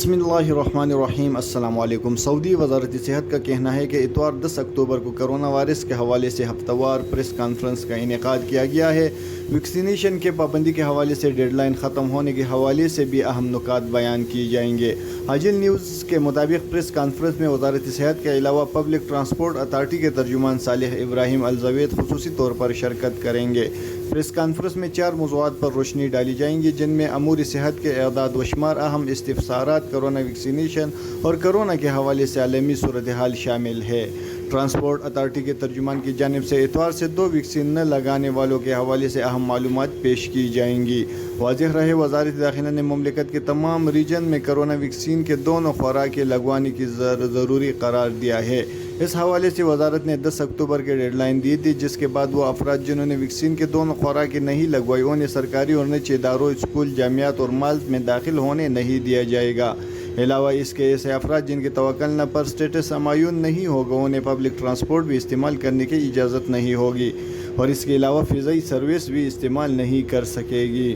बिस्मिल्लाहिर्रहमानिर्रहीम। अस्सलाम वालेकुम। सऊदी वज़ारत सेहत का कहना है कि इतवार 10 अक्टूबर को कोरोना वायरस के हवाले से हफ्तावार प्रेस कॉन्फ्रेंस का इनेकाद किया गया है। वैक्सीनेशन के पाबंदी के हवाले से डेडलाइन ख़त्म होने के हवाले से भी अहम नुकात बयान किए जाएंगे। हाजिल न्यूज़ के मुताबिक प्रेस कॉन्फ्रेंस में वज़ारत सेहत के अलावा पब्लिक ट्रांसपोर्ट अथॉरिटी के तर्जुमान सालेह इब्राहिम अल-ज़वेद खुसूसी तौर पर शिरकत करेंगे। प्रेस कॉन्फ्रेंस में 4 मौज़ूआत पर रोशनी डाली जाएंगी, जिनमें अमूर सेहत के एदाद व शुमार, अहम इस्तिफ़सारात, कोरोना वैक्सीनेशन और कोरोना के हवाले से आलमी सूरत हाल शामिल है। ट्रांसपोर्ट अथॉरिटी के तर्जुमान की जानिब से इतवार से 2 वैक्सीन न लगाने वालों के हवाले से अहम मालूमात पेश की जाएंगी। वाज़ेह रहे, वज़ारत दाखिला ने मुमलिकत के तमाम रीजन में कोरोना वैक्सीन के दोनों खुराकें लगवाने की ज़रूरी करार दिया है। इस हवाले से वज़ारत ने 10 अक्टूबर के डेडलाइन दी थी, जिसके बाद वो अफराद जिन्होंने वैक्सीन के दोनों खुराकें नहीं लगवाई उन्हें सरकारी और निजी इदारों, स्कूल, जामियात और माल्स में दाखिल होने नहीं दिया जाएगा। अलावा इसके ऐसे अफराद जिनके तवक्कुल न पर स्टेटस अमायुन नहीं होगा उन्हें पब्लिक ट्रांसपोर्ट भी इस्तेमाल करने की इजाज़त नहीं होगी और इसके अलावा फ़िज़ाई सर्विस भी इस्तेमाल नहीं कर सकेगी।